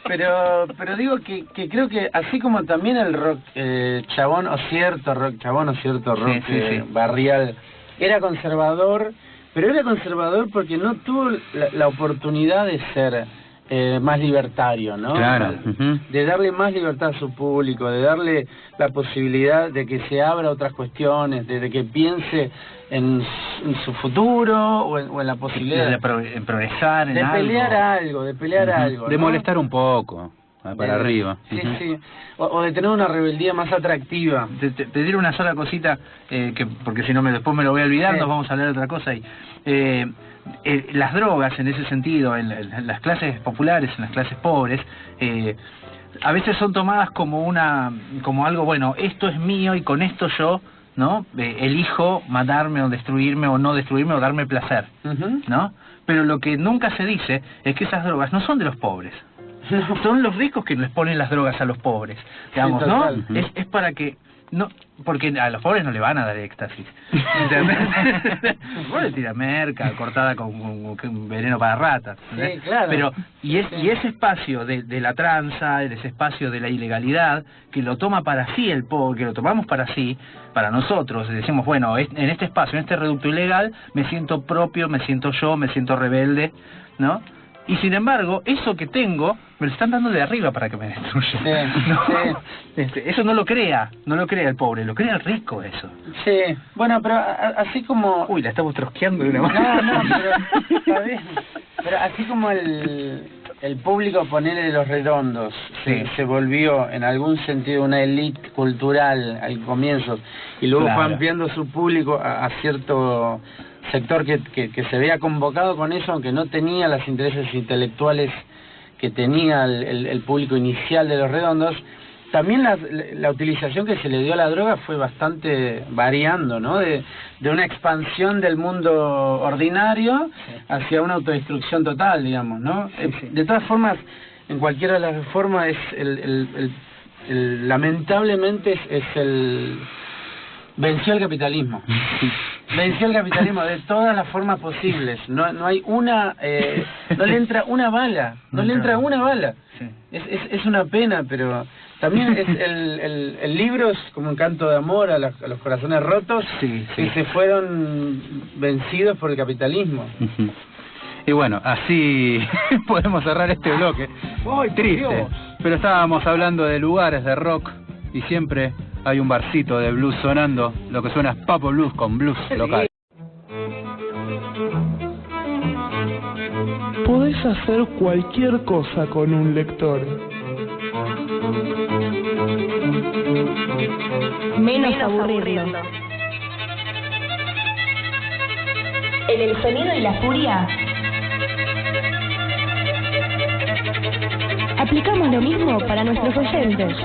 Pero digo que creo que así como también el rock chabón o cierto rock barrial era conservador, pero era conservador porque no tuvo la oportunidad de ser más libertario, ¿no? Claro. De darle más libertad a su público, de darle la posibilidad de que se abra otras cuestiones, de que piense en su futuro o en la posibilidad de progresar en de pelear algo, de pelear algo, de ¿no? molestar un poco para arriba. Sí, sí. O de tener una rebeldía más atractiva. Te diré una sola cosita, porque si no después me lo voy a olvidar, nos vamos a hablar de otra cosa. Las drogas, en ese sentido, en las clases populares, en las clases pobres, a veces son tomadas como algo, bueno, esto es mío y con esto yo, ¿no? Elijo matarme o destruirme o no destruirme o darme placer, ¿no? Pero lo que nunca se dice es que esas drogas no son de los pobres. Son los ricos que les ponen las drogas a los pobres, digamos, sí, ¿no? Es para que no, porque a los pobres no le van a dar éxtasis. Vos le tiras merca cortada con veneno para ratas, sí, claro. Pero y ese espacio de la tranza, ese espacio de la ilegalidad que lo toma para sí el pobre, que lo tomamos para sí, para nosotros, decimos, bueno, en este espacio, en este reducto ilegal, me siento propio, me siento yo, me siento rebelde, ¿no? Y sin embargo, eso que tengo, me lo están dando de arriba para que me destruya. ¿No? Eso no lo crea el pobre, lo crea el rico eso. Sí, bueno, pero así como... Uy, la estamos trosqueando de una manera. No, pero está bien. Pero así como el público, ponele de Los Redondos, se volvió en algún sentido una élite cultural al comienzo, y luego fue ampliando su público a cierto sector que se veía convocado con eso, aunque no tenía los intereses intelectuales que tenía el público inicial de Los Redondos. También la utilización que se le dio a la droga fue bastante variando, ¿no? De una expansión del mundo ordinario hacia una autodestrucción total, digamos, ¿no? De todas formas, en cualquiera de las formas, lamentablemente venció el capitalismo. Venció el capitalismo de todas las formas posibles. No hay una... no le entra una bala. No le entra una bala. Es una pena, pero... También el libro es como un canto de amor a los corazones rotos que se fueron vencidos por el capitalismo. Y bueno, así podemos cerrar este bloque. ¡Ay, triste! Dios! Pero estábamos hablando de lugares de rock y siempre hay un barcito de blues sonando. Lo que suena es Papo Blues con blues local. Podés hacer cualquier cosa con un lector. Menos aburrirlo. En El Sonido y la Furia aplicamos lo mismo para nuestros oyentes.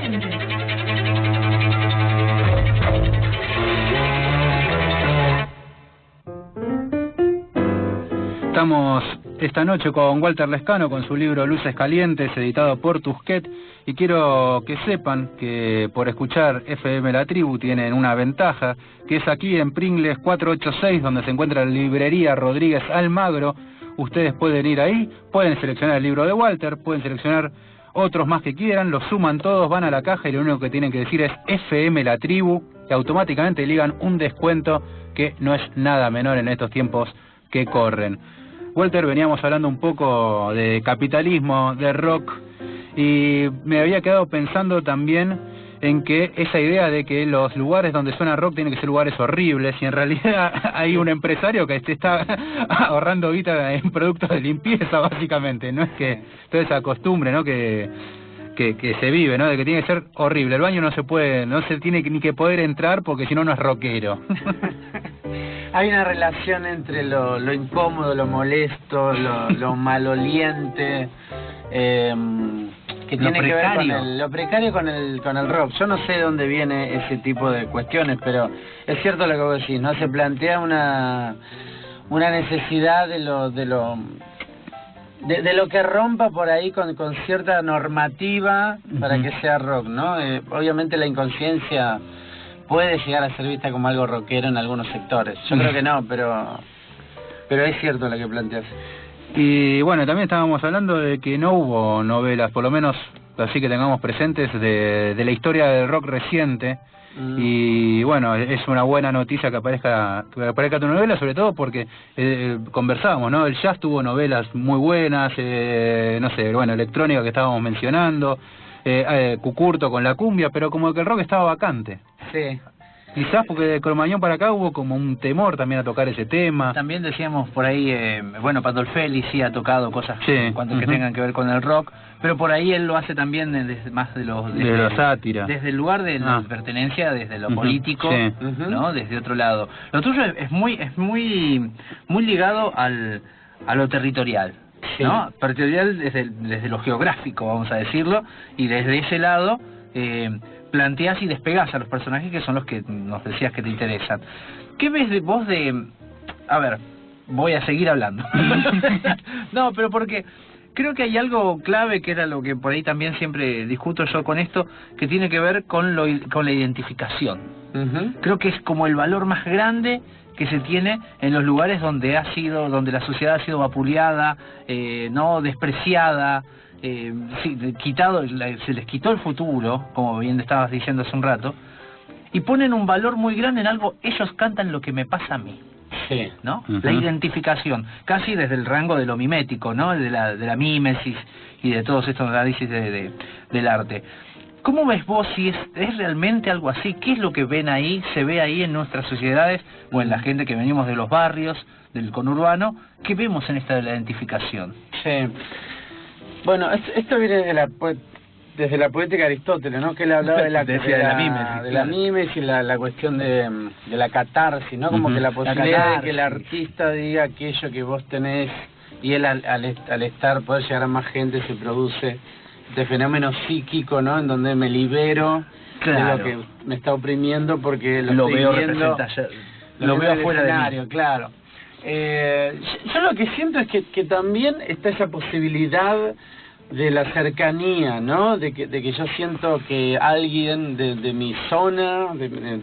Estamos esta noche con Walter Lescano con su libro Luces Calientes, editado por Tusquets, y quiero que sepan que por escuchar FM La Tribu tienen una ventaja, que es aquí en Pringles 486, donde se encuentra la librería Rodríguez Almagro. Ustedes pueden ir ahí, pueden seleccionar el libro de Walter, pueden seleccionar otros más que quieran, los suman todos, van a la caja y lo único que tienen que decir es FM La Tribu, y automáticamente ligan un descuento que no es nada menor en estos tiempos que corren. Walter, veníamos hablando un poco de capitalismo, de rock, y me había quedado pensando también en que esa idea de que los lugares donde suena rock tienen que ser lugares horribles, y en realidad hay un empresario que te está ahorrando guita en productos de limpieza, básicamente. No es que toda esa costumbre, ¿no?, que se vive, ¿no?, de que tiene que ser horrible. El baño no se tiene ni que poder entrar porque si no, no es rockero. Hay una relación entre lo incómodo, lo molesto, lo maloliente, que tiene que ver con lo precario con el rock. Yo no sé de dónde viene ese tipo de cuestiones, pero es cierto lo que vos decís, ¿no? Se plantea una necesidad de lo que rompa por ahí con cierta normativa para que sea rock, ¿no? Obviamente la inconsciencia puede llegar a ser vista como algo rockero en algunos sectores. Yo creo que no, pero es cierto lo que planteas. Y bueno, también estábamos hablando de que no hubo novelas, por lo menos así que tengamos presentes, de la historia del rock reciente, Y bueno, es una buena noticia que aparezca tu novela, sobre todo porque conversábamos, ¿no? El jazz tuvo novelas muy buenas, no sé, bueno, electrónica que estábamos mencionando, Cucurto con la cumbia, pero como que el rock estaba vacante. Sí. Quizás porque de Cromañón para acá hubo como un temor también a tocar ese tema. También decíamos por ahí, bueno, Pandolfelli sí ha tocado cosas que tengan que ver con el rock, pero por ahí él lo hace también desde más de la sátira. Desde el lugar de la pertenencia, desde lo político, ¿no? Desde otro lado. Lo tuyo es muy ligado a lo territorial, ¿no? Territorial desde lo geográfico, vamos a decirlo, y desde ese lado planteás y despegás a los personajes que son los que nos decías que te interesan. ¿Qué ves vos de...? A ver, voy a seguir hablando. No, pero porque creo que hay algo clave, que era lo que por ahí también siempre discuto yo con esto, que tiene que ver con la identificación. Creo que es como el valor más grande que se tiene en los lugares donde la sociedad ha sido vapuleada, no despreciada, se les quitó el futuro, como bien estabas diciendo hace un rato, y ponen un valor muy grande en algo. Ellos cantan lo que me pasa a mí, ¿no? La identificación, casi desde el rango de lo mimético, ¿no? De la mímesis y de todos estos análisis del arte. ¿Cómo ves vos si es realmente algo así? ¿Qué es lo que ven ahí, se ve ahí en nuestras sociedades o en la gente que venimos de los barrios, del conurbano? ¿Qué vemos en esta de la identificación? Sí. Bueno, esto viene desde la poética de Aristóteles, ¿no? Que él hablaba de la mimesis, y la cuestión de la catarsis, ¿no? Como que la posibilidad de que el artista diga aquello que vos tenés, y él al estar, poder llegar a más gente, se produce este fenómeno psíquico, ¿no? En donde me libero de lo que me está oprimiendo, porque lo estoy veo viendo, lo veo afuera de mí. Claro. Yo lo que siento es que también está esa posibilidad de la cercanía, ¿no? De que yo siento que alguien de mi zona,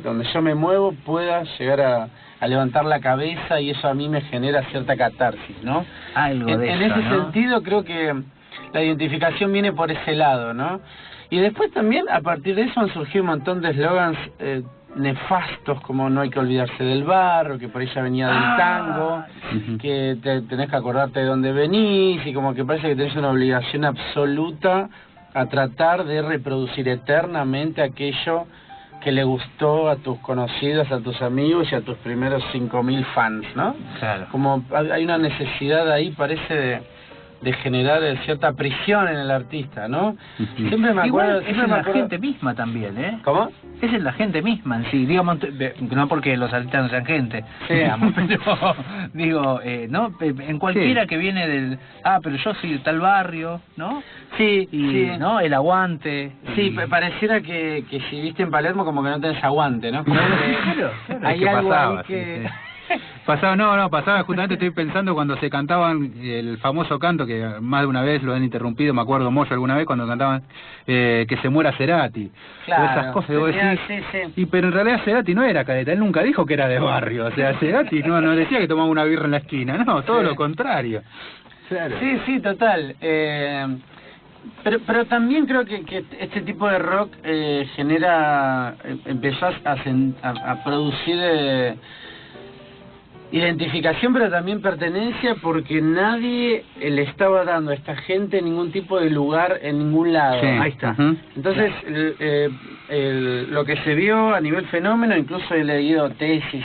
donde yo me muevo, pueda llegar a levantar la cabeza, y eso a mí me genera cierta catarsis, ¿no? En ese sentido creo que la identificación viene por ese lado, ¿no? Y después también, a partir de eso, han surgido un montón de eslogans nefastos, como no hay que olvidarse del barro, que por ella venía del tango, que tenés que acordarte de dónde venís, y como que parece que tenés una obligación absoluta a tratar de reproducir eternamente aquello que le gustó a tus conocidos, a tus amigos y a tus primeros 5.000 fans, ¿no? Claro. Como hay una necesidad ahí, parece, de generar cierta prisión en el artista, ¿no? Siempre me acuerdo... Es en la gente misma también, ¿eh? ¿Cómo? Es en la gente misma en sí, digamos, no porque los artistas no sean gente, digamos, pero digo, ¿no? En cualquiera que viene del... pero yo soy de tal barrio, ¿no? Sí, ¿no? El aguante. Sí, pareciera que si viste en Palermo como que no tenés aguante, ¿no? Como claro, hay algo ahí que... Pasaba justamente, estoy pensando cuando se cantaban el famoso canto que más de una vez lo han interrumpido, me acuerdo Moyo alguna vez cuando cantaban que se muera Cerati, claro, o esas cosas, vos decís, y pero en realidad Cerati no era cadeta, él nunca dijo que era de barrio, o sea, Cerati no decía que tomaba una birra en la esquina, no, todo lo contrario. Claro. Sí, total. Pero también creo que este tipo de rock empezó a producir identificación, pero también pertenencia, porque nadie le estaba dando a esta gente ningún tipo de lugar en ningún lado. Sí. Ahí está. Entonces, lo que se vio a nivel fenómeno, incluso he leído tesis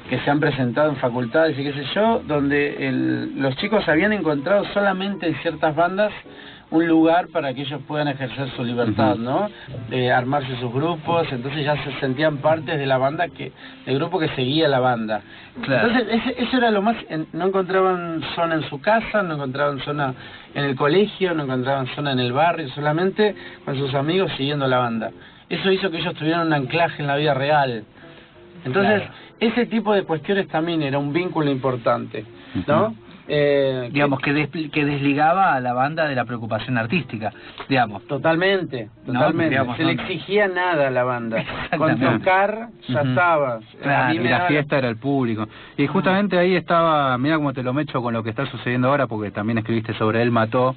que se han presentado en facultades y qué sé yo, donde los chicos habían encontrado solamente en ciertas bandas un lugar para que ellos puedan ejercer su libertad, ¿no? Armarse sus grupos, entonces ya se sentían partes de la banda, del grupo que seguía la banda. Claro. Entonces eso era lo más, no encontraban zona en su casa, no encontraban zona en el colegio, no encontraban zona en el barrio, solamente con sus amigos siguiendo la banda. Eso hizo que ellos tuvieran un anclaje en la vida real. Entonces, ese tipo de cuestiones también era un vínculo importante, ¿no? Digamos, que desligaba a la banda de la preocupación artística, digamos. Totalmente. No, digamos, se le exigía nada a la banda. Con tocar ya estaba. Claro, y la fiesta era el público. Y justamente ahí estaba, mira cómo te lo mecho con lo que está sucediendo ahora, porque también escribiste sobre Él Mató,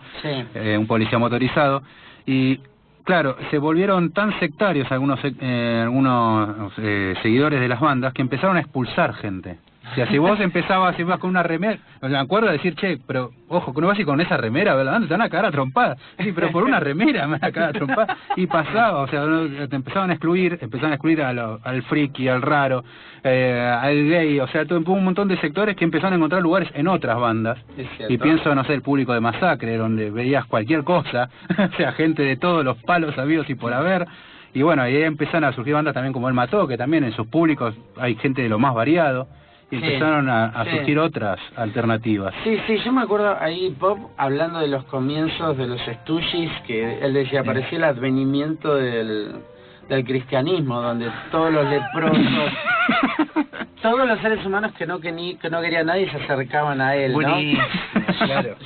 un policía motorizado. Y Claro, se volvieron tan sectarios algunos seguidores de las bandas que empezaron a expulsar gente. O sea, si vos ibas con una remera, me acuerdo de decir, che, pero ojo, que no vas a ir con esa remera, ¿verdad? Te van a cagar a trompadas. Sí, pero por una remera me van a cagar a trompadas. Y pasaba, o sea, te empezaban a excluir al friki, al raro, al gay, o sea, tuvo un montón de sectores que empezaron a encontrar lugares en otras bandas. Y pienso, no sé, el público de Masacre, donde veías cualquier cosa, o sea, gente de todos los palos habidos y por haber. Y bueno, ahí empezaron a surgir bandas también como El Mató, que también en sus públicos hay gente de lo más variado. Y empezaron a surgir otras alternativas. Sí, yo me acuerdo ahí, Pop, hablando de los comienzos de los Stooges, que él decía, parecía el advenimiento del cristianismo, donde todos los leprosos, todos los seres humanos que no quería nadie se acercaban a él, ¿no? Buenísimo, claro.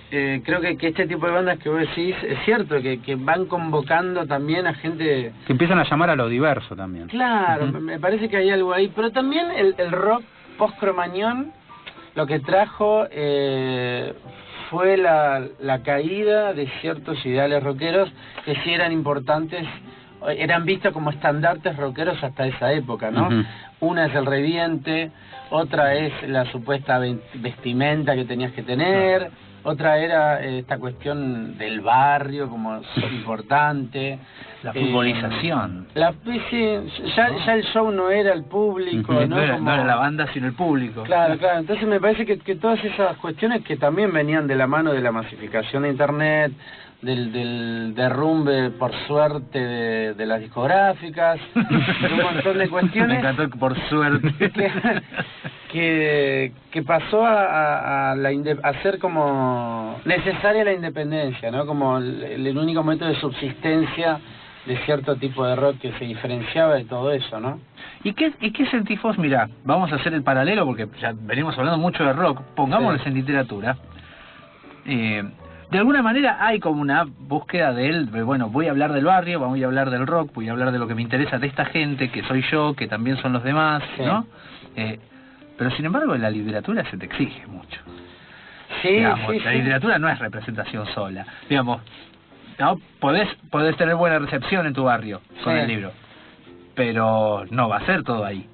Creo que este tipo de bandas que vos decís es cierto, que van convocando también a gente que empiezan a llamar a lo diverso también. Claro, me parece que hay algo ahí, pero también el rock post-Cromañón lo que trajo fue la caída de ciertos ideales rockeros que sí eran importantes, eran vistos como estandartes rockeros hasta esa época, ¿no? Una es el reviente, otra es la supuesta vestimenta que tenías que tener, otra era esta cuestión del barrio como importante, la futbolización. Ya el show no era el público, no era la banda sino el público. Claro, entonces me parece que todas esas cuestiones que también venían de la mano de la masificación de internet, del derrumbe por suerte de las discográficas, de un montón de cuestiones. Me encantó por suerte. Que pasó a ser como necesaria la independencia, ¿no? Como el único método de subsistencia de cierto tipo de rock que se diferenciaba de todo eso, ¿no? ¿Y qué sentís vos? Mirá, vamos a hacer el paralelo porque ya venimos hablando mucho de rock, pongámoslo en literatura. De alguna manera hay como una búsqueda de él, bueno, voy a hablar del barrio, voy a hablar del rock, voy a hablar de lo que me interesa de esta gente, que soy yo, que también son los demás, ¿no? Pero sin embargo en la literatura se te exige mucho. La literatura no es representación sola. Digamos, ¿no? Podés tener buena recepción en tu barrio con el libro, pero no va a ser todo ahí.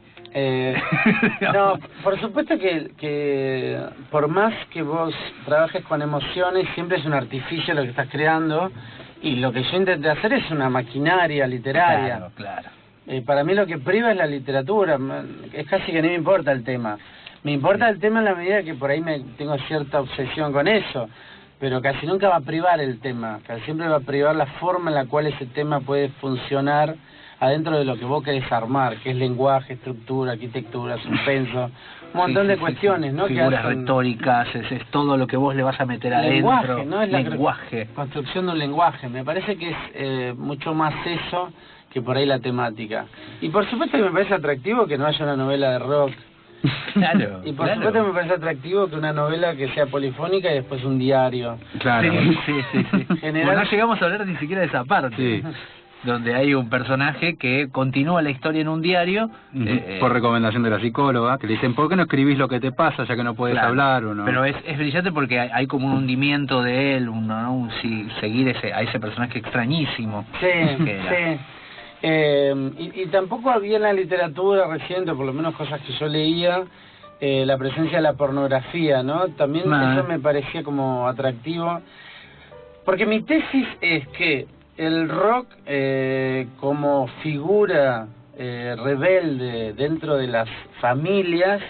No, por supuesto que por más que vos trabajes con emociones, siempre es un artificio lo que estás creando, y lo que yo intenté hacer es una maquinaria literaria. Claro. Para mí lo que priva es la literatura, es casi que no me importa el tema. Me importa el tema en la medida que por ahí tengo cierta obsesión con eso, pero casi nunca va a privar el tema, casi siempre va a privar la forma en la cual ese tema puede funcionar adentro de lo que vos querés armar, que es lenguaje, estructura, arquitectura, suspenso, un montón de cuestiones, ¿no? Figuras retóricas, es todo lo que vos le vas a meter adentro. Lenguaje, ¿no? Es lenguaje. La construcción de un lenguaje, me parece que es mucho más eso que por ahí la temática. Y por supuesto que me parece atractivo que no haya una novela de rock. Claro. Y por supuesto me parece atractivo que una novela que sea polifónica y después un diario. Claro. Sí. Bueno, no llegamos a hablar ni siquiera de esa parte. Sí. Donde hay un personaje que continúa la historia en un diario por recomendación de la psicóloga, que le dicen, ¿por qué no escribís lo que te pasa ya que no puedes hablar? O no? Pero es brillante porque hay como un hundimiento de él, seguir a ese personaje extrañísimo. Sí. Y tampoco había en la literatura reciente, por lo menos cosas que yo leía, la presencia de la pornografía, ¿no? También eso me parecía como atractivo, porque mi tesis es que el rock como figura rebelde dentro de las familias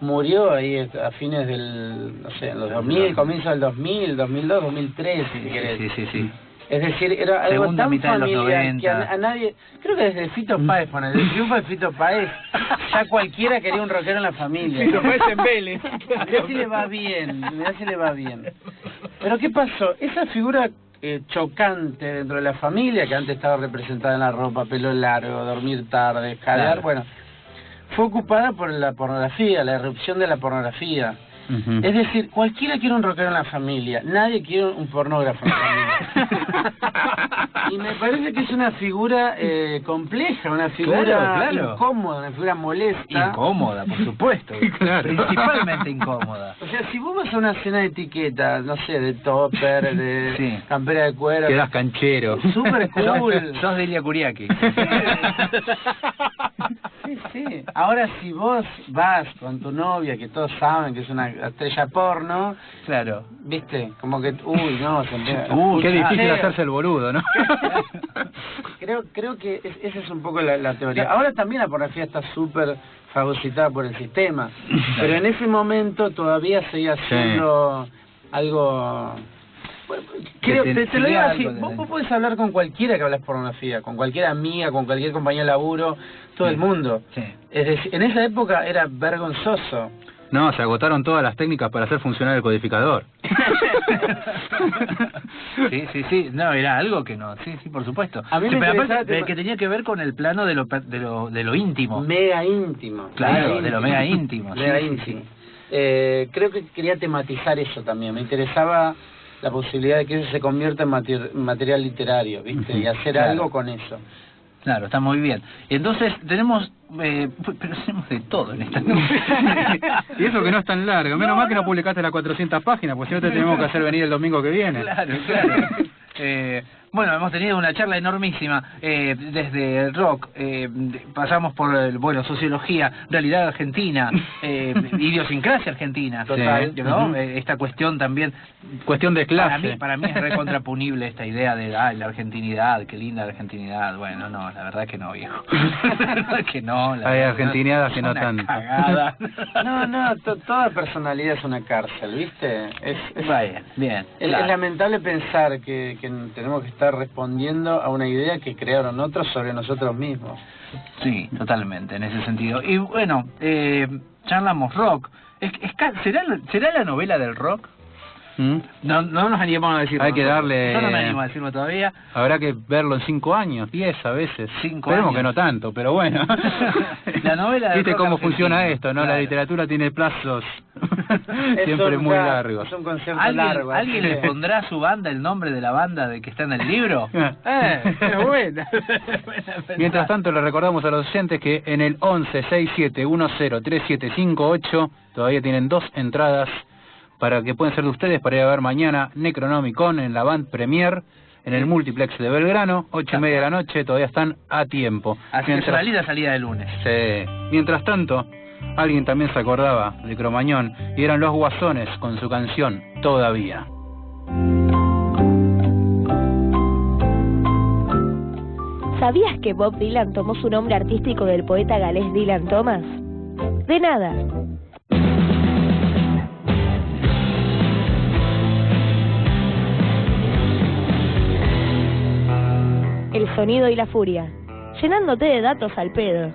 murió ahí a fines del, no sé, en los 2000, comienzo del 2000, 2002, 2003, si querés. Sí. Es decir, era algo Segunda tan mitad familiar que a nadie, creo que desde Fito Páez, con el triunfo de Fito Páez, ya cualquiera quería un rockero en la familia. Fito Páez en Vélez. Mirá si le va bien. Pero ¿qué pasó? Esa figura chocante dentro de la familia, que antes estaba representada en la ropa, pelo largo, dormir tarde, jadear, bueno, fue ocupada por la pornografía, la irrupción de la pornografía. Es decir, cualquiera quiere un rockero en la familia, nadie quiere un pornógrafo en la familia. Y me parece que es una figura compleja, una figura incómoda, una figura molesta. Incómoda, por supuesto. Principalmente incómoda. O sea, si vos vas a una cena de etiquetas, no sé, de topper, de campera de cuero... Quedás canchero. Súper cool. Sos de Ilia Kuriaki. Sí. Ahora si vos vas con tu novia, que todos saben que es una estrella porno... Claro. ¿Viste? Como que... Uy, no, se empieza... Qué difícil hacerse el boludo, ¿no? Creo que esa es un poco la teoría. Ahora también la pornografía está súper fagocitada por el sistema, pero en ese momento todavía seguía siendo algo... Creo, te lo digo así, vos podés hablar con cualquiera que hablas pornografía, con cualquier amiga, con cualquier compañero de laburo, todo el mundo. Es decir, en esa época era vergonzoso. No, se agotaron todas las técnicas para hacer funcionar el codificador. Sí, no, era algo que no, sí, por supuesto. A mí me aparte, que tenía que ver con el plano de lo íntimo. Mega íntimo. Claro, de lo mega íntimo. Mega íntimo. Creo que quería tematizar eso también, me interesaba la posibilidad de que eso se convierta en material literario, ¿viste? Y hacer algo con eso. Claro, está muy bien. Entonces tenemos, pero tenemos de todo en esta novela. Y eso que no es tan largo. Menos mal que no publicaste las 400 páginas, porque si no te tenemos que hacer venir el domingo que viene. Claro. Bueno, hemos tenido una charla enormísima, desde el rock, pasamos por, sociología, realidad argentina, idiosincrasia argentina, total, ¿no? Esta cuestión también... Cuestión de clase. Para mí es recontrapunible esta idea de, la argentinidad, qué linda la argentinidad. Bueno, no, la verdad que no, viejo. La verdad que no. Hay argentinadas que no tanto. No, toda personalidad es una cárcel, ¿viste? Bien. Es lamentable pensar que tenemos que estar respondiendo a una idea que crearon otros sobre nosotros mismos. Sí, totalmente, en ese sentido. Y bueno, charlamos rock. ¿Será la novela del rock? No nos animamos a decirlo. Hay que darle... Yo no me animo a decirlo todavía. Habrá que verlo en 5 años, 10 a veces. 5 Esperemos años. Que no tanto, pero bueno. La novela del ¿Viste rock cómo argentino? Funciona esto, no? Claro. La literatura tiene plazos siempre muy largos. Es un concierto largo. ¿Alguien le pondrá a su banda el nombre de la banda de que está en el libro? Es buena. Mientras tanto, le recordamos a los oyentes que en el 1167103758 todavía tienen 2 entradas para que pueden ser de ustedes para ir a ver mañana Necronomicon en la Band Premier en el Multiplex de Belgrano, 8:30 de la noche, todavía están a tiempo. Así que salida de lunes. Sí. Mientras tanto, alguien también se acordaba de Cromañón y eran los Guasones con su canción Todavía. ¿Sabías que Bob Dylan tomó su nombre artístico del poeta galés Dylan Thomas? De nada. El sonido y la furia, llenándote de datos al pedo.